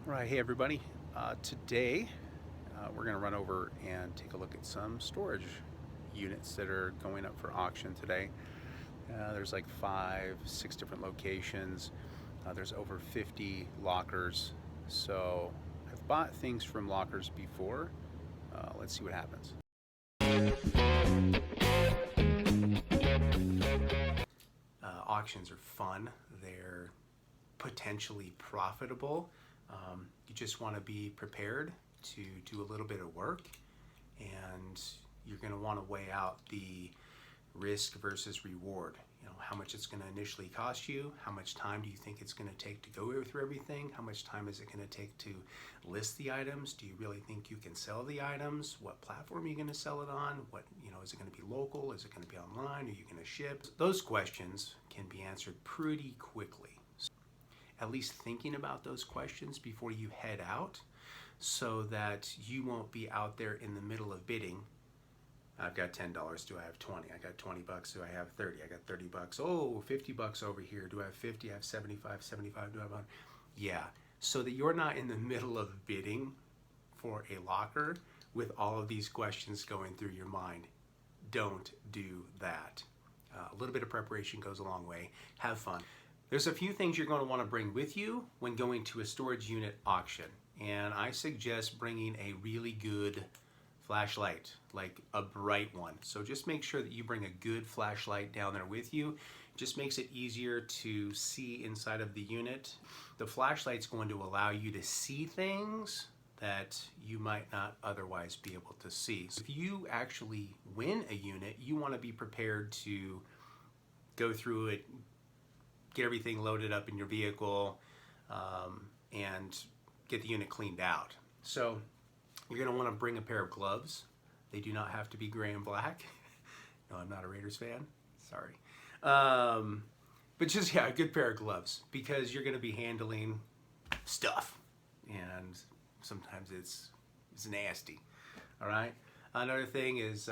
Right, hey everybody. Today we're going to run over and take a look at some storage units that are going up for auction today. There's like 5, 6 different locations. There's over 50 lockers. So I've bought things from lockers before. Let's see what happens. Auctions are fun. They're potentially profitable. You just want to be prepared to do a little bit of work, and you're going to want to weigh out the risk versus reward. You know, how much it's going to initially cost you, how much time do you think it's going to take to go through everything, how much time is it going to take to list the items, do you really think you can sell the items, what platform are you going to sell it on, what, is it going to be local, is it going to be online, are you going to ship? Those questions can be answered pretty quickly. At least thinking about those questions before you head out, so that you won't be out there in the middle of bidding. I've got $10, do I have 20? I got 20 bucks, do I have 30? I got 30 bucks. Oh, 50 bucks over here. Do I have 50? I have 75, 75, do I have 100? Yeah, so that you're not in the middle of bidding for a locker with all of these questions going through your mind. Don't do that. A little bit of preparation goes a long way. Have fun. There's a few things you're going to want to bring with you when going to a storage unit auction, and I suggest bringing a really good flashlight, like a bright one. So just make sure that you bring a good flashlight down there with you. It just makes it easier to see inside of the unit. The flashlight's going to allow you to see things that you might not otherwise be able to see. So if you actually win a unit, you want to be prepared to go through it, get everything loaded up in your vehicle, and get the unit cleaned out. So you're going to want to bring a pair of gloves. They do not have to be gray and black. No, I'm not a Raiders fan. Sorry. But just, yeah, a good pair of gloves, because you're going to be handling stuff, and sometimes it's nasty. All right. Another thing is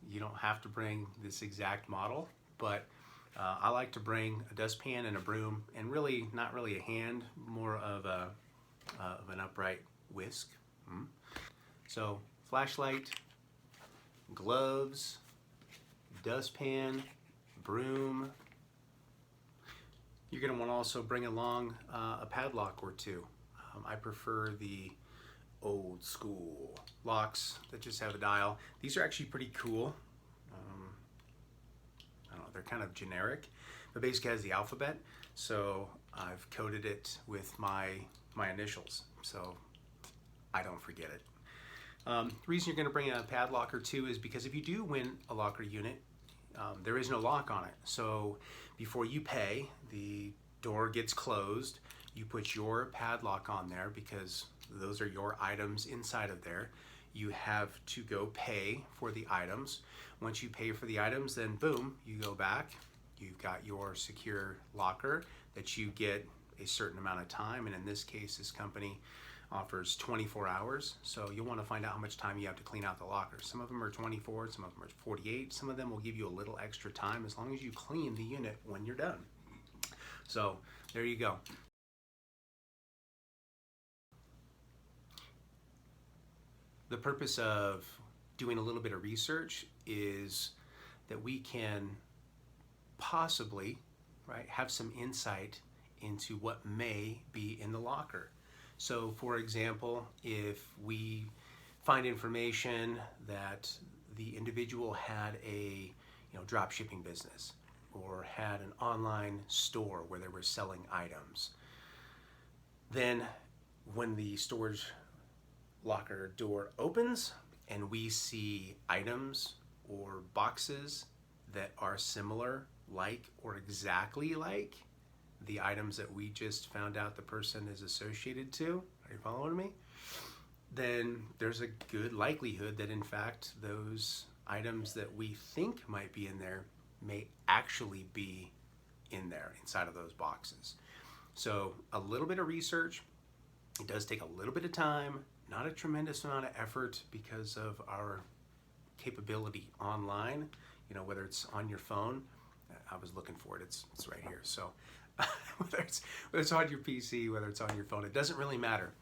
you don't have to bring this exact model, but I like to bring a dustpan and a broom, and really not really a hand, more of an upright whisk. So flashlight, gloves, dustpan, broom. You're going to want to also bring along a padlock or two. I prefer the old school locks that just have a dial. These are actually pretty cool. I don't know, they're kind of generic, but basically has the alphabet. So I've coded it with my initials, so I don't forget it. The reason you're going to bring a padlock or two is because if you do win a locker unit, there is no lock on it. So before you pay, the door gets closed. You put your padlock on there because those are your items inside of there. You have to go pay for the items. Once you pay for the items, then boom, you go back. You've got your secure locker that you get a certain amount of time, and in this case, this company offers 24 hours. So you'll want to find out how much time you have to clean out the locker. Some of them are 24, some of them are 48. Some of them will give you a little extra time as long as you clean the unit when you're done. So there you go. The purpose of doing a little bit of research is that we can possibly, right, have some insight into what may be in the locker. So for example, if we find information that the individual had a drop shipping business, or had an online store where they were selling items, then when the storage locker door opens and we see items or boxes that are similar, like, or exactly like the items that we just found out the person is associated to, are you following me? Then there's a good likelihood that in fact those items that we think might be in there may actually be in there inside of those boxes. So a little bit of research. It does take a little bit of time, not a tremendous amount of effort because of our capability online, whether it's on your phone. I was looking for it, it's right here. So whether it's on your PC, whether it's on your phone, it doesn't really matter.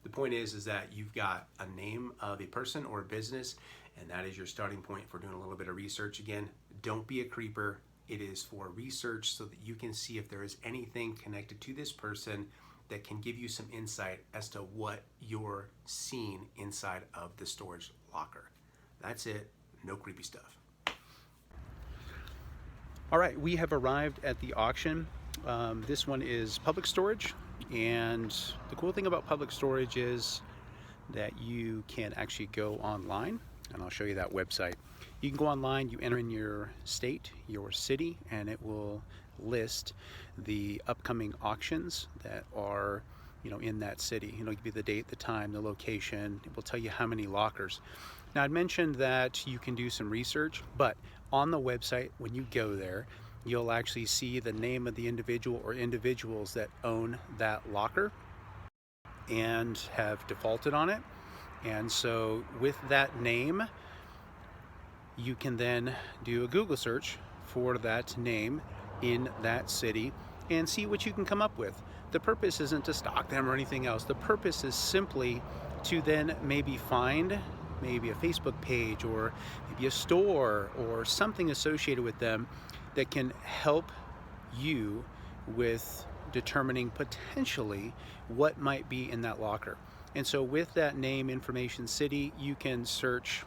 The point is that you've got a name of a person or a business, and that is your starting point for doing a little bit of research. Again, don't be a creeper. It is for research so that you can see if there is anything connected to this person that can give you some insight as to what you're seeing inside of the storage locker. That's it. No creepy stuff. All right, we have arrived at the auction. This one is public storage, and the cool thing about public storage is that you can actually go online, and I'll show you that website. You can go online, you enter in your state, your city, and it will list the upcoming auctions that are, in that city. It'll give you the date, the time, the location. It will tell you how many lockers. Now, I'd mentioned that you can do some research, but on the website, when you go there, you'll actually see the name of the individual or individuals that own that locker and have defaulted on it. And so with that name, you can then do a Google search for that name in that city and see what you can come up with. The purpose isn't to stalk them or anything else. The purpose is simply to then maybe find maybe a Facebook page or maybe a store or something associated with them that can help you with determining potentially what might be in that locker. And so with that name, information, city, you can search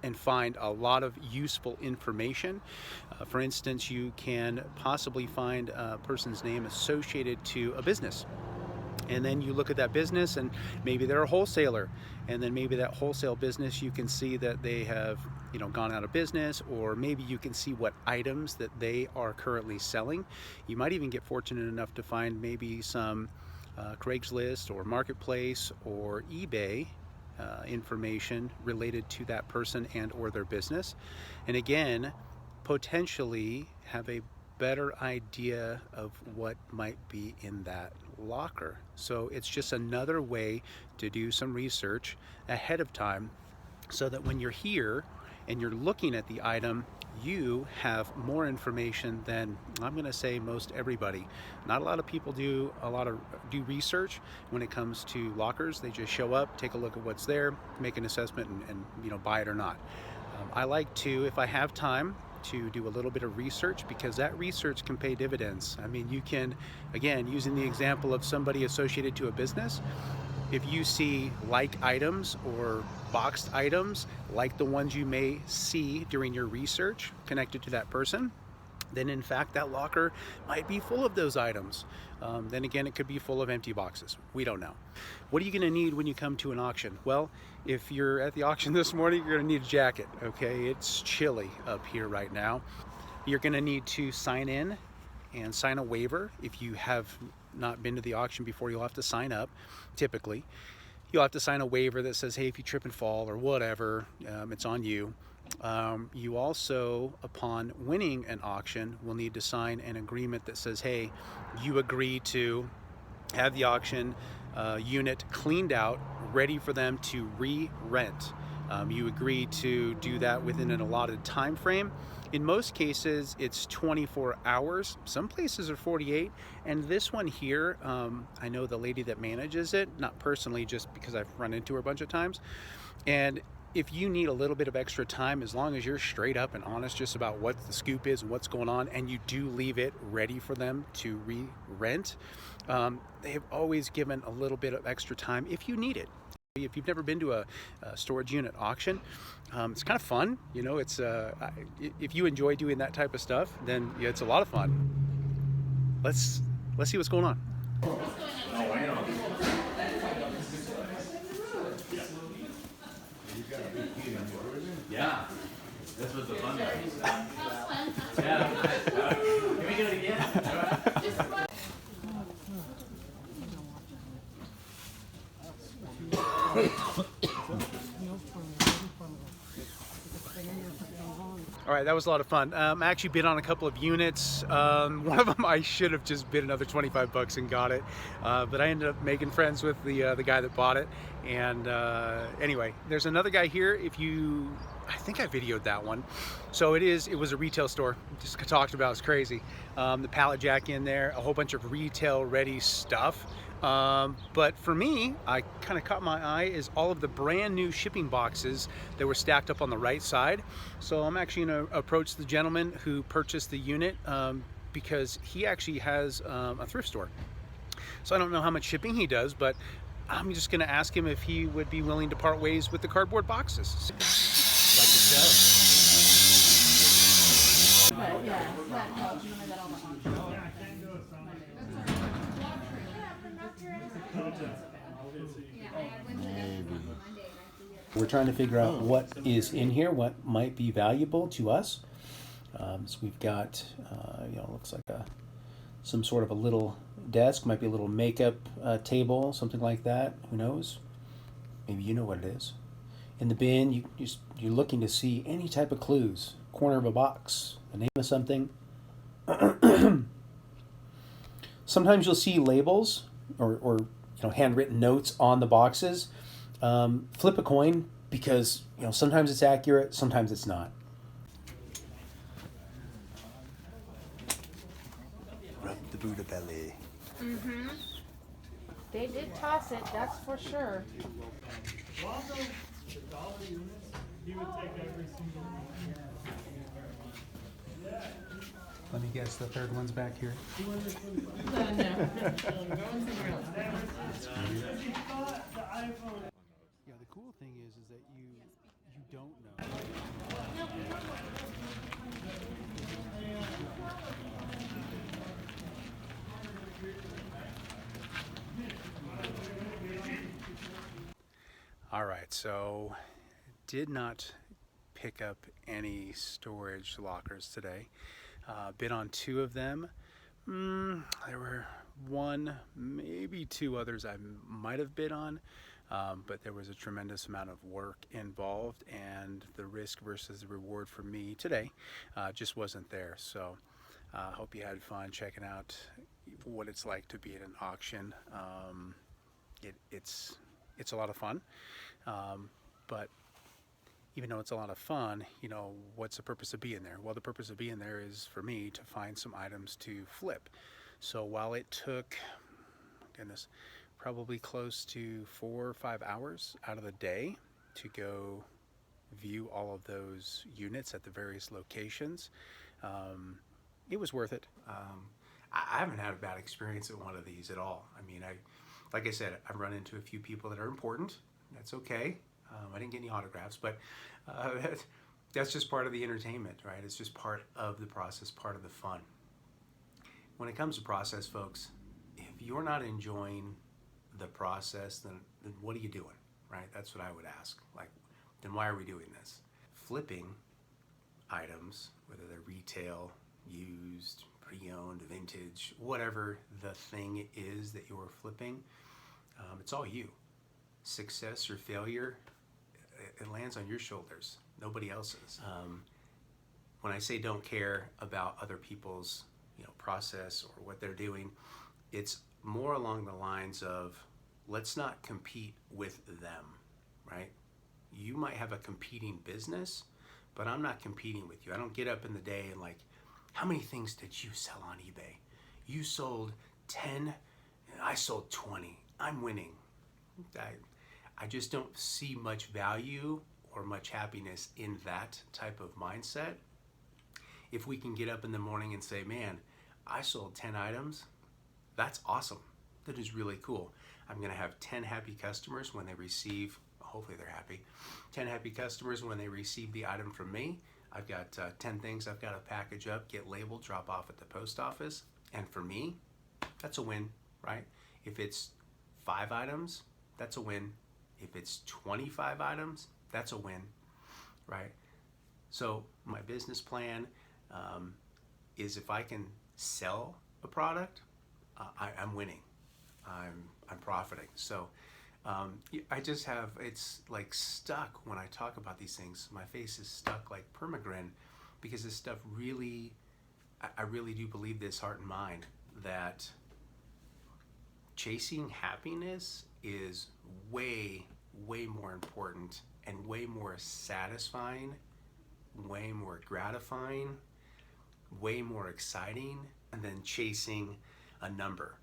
and find a lot of useful information. For instance, you can possibly find a person's name associated to a business. And then you look at that business and maybe they're a wholesaler. And then maybe that wholesale business, you can see that they have, gone out of business, or maybe you can see what items that they are currently selling. You might even get fortunate enough to find maybe some Craigslist or Marketplace or eBay information related to that person and or their business. And again, potentially have a better idea of what might be in that locker. So it's just another way to do some research ahead of time so that when you're here and you're looking at the item, you have more information than, I'm going to say, most everybody. Not a lot of people do research when it comes to lockers. They just show up, take a look at what's there, make an assessment, and buy it or not. I like to, if I have time, to do a little bit of research, because that research can pay dividends. I mean, you can, again, using the example of somebody associated to a business, if you see like items or boxed items like the ones you may see during your research connected to that person, then in fact that locker might be full of those items. Then again, it could be full of empty boxes. We don't know. What are you going to need when you come to an auction? Well, if you're at the auction this morning, you're going to need a jacket. Okay, it's chilly up here right now. You're going to need to sign in and sign a waiver. If you have not been to the auction before, you'll have to sign up. Typically, you'll have to sign a waiver that says, hey, if you trip and fall or whatever, it's on you. You also, upon winning an auction, will need to sign an agreement that says, hey, you agree to have the auction unit cleaned out, ready for them to re-rent. You agree to do that within an allotted time frame. In most cases, it's 24 hours. Some places are 48. And this one here, I know the lady that manages it, not personally, just because I've run into her a bunch of times. And if you need a little bit of extra time, as long as you're straight up and honest just about what the scoop is and what's going on, and you do leave it ready for them to re-rent, they have always given a little bit of extra time if you need it. If you've never been to a storage unit auction, it's kind of fun. It's if you enjoy doing that type of stuff, then yeah, it's a lot of fun. Let's see what's going on. Yeah, this was the fun one. Yeah. Can we do it again? All right, that was a lot of fun. I actually bid on a couple of units. One of them I should have just bid another 25 bucks and got it, but I ended up making friends with the guy that bought it. And anyway, there's another guy here. If you I think I videoed that one. So it was a retail store, just talked about, it's crazy. The pallet jack in there, a whole bunch of retail ready stuff. But for me, I kind of caught my eye is all of the brand new shipping boxes that were stacked up on the right side. So I'm actually gonna approach the gentleman who purchased the unit because he actually has a thrift store. So I don't know how much shipping he does, but I'm just gonna ask him if he would be willing to part ways with the cardboard boxes. Like the show. But yeah, that helps. And then I got all the options. We're trying to figure out what is in here, what might be valuable to us. So we've got, looks like some sort of a little desk, might be a little makeup table, something like that. Who knows? Maybe you know what it is. In the bin, you're looking to see any type of clues. Corner of a box, the name of something. Sometimes you'll see labels or handwritten notes on the boxes. Flip a coin because sometimes it's accurate, sometimes it's not. Rub the Buddha belly. Mm-hmm. They did toss it, that's for sure. Let me guess, the third one's back here. No. Yeah, the cool thing is that you don't know. All right, so did not pick up any storage lockers today. Bid on 2 of them. There were 1, maybe 2 others I might have bid on, but there was a tremendous amount of work involved, and the risk versus the reward for me today just wasn't there. So I hope you had fun checking out what it's like to be at an auction. It's a lot of fun, but even though it's a lot of fun, what's the purpose of being there? Well, the purpose of being there is for me to find some items to flip. So while it took, probably close to 4 or 5 hours out of the day to go view all of those units at the various locations, it was worth it. I haven't had a bad experience at one of these at all. I mean, like I said, I've run into a few people that are important. That's okay. I didn't get any autographs, but that's just part of the entertainment, right? It's just part of the process, part of the fun. When it comes to process, folks, if you're not enjoying the process, then what are you doing, right? That's what I would ask. Like, then why are we doing this? Flipping items, whether they're retail, used, pre-owned, vintage, whatever the thing is that you're flipping, it's all you. Success or failure, it lands on your shoulders, nobody else's. When I say don't care about other people's process or what they're doing, it's more along the lines of let's not compete with them, right? You might have a competing business, but I'm not competing with you. I don't get up in the day and like, how many things did you sell on eBay? You sold 10, I sold 20. I'm winning. I just don't see much value or much happiness in that type of mindset. If we can get up in the morning and say, man, I sold 10 items, that's awesome. That is really cool. I'm gonna have 10 happy customers when they receive, hopefully they're happy, 10 happy customers when they receive the item from me. I've got 10 things I've got to package up, get labeled, drop off at the post office. And for me, that's a win, right? If it's 5 items, that's a win. If it's 25 items, that's a win, right? So my business plan is if I can sell a product, I'm winning. I'm profiting. So I just have, it's like stuck when I talk about these things. My face is stuck like permagrin because this stuff really, I really do believe this heart and mind that chasing happiness is way, way more important and way more satisfying, way more gratifying, way more exciting than chasing a number.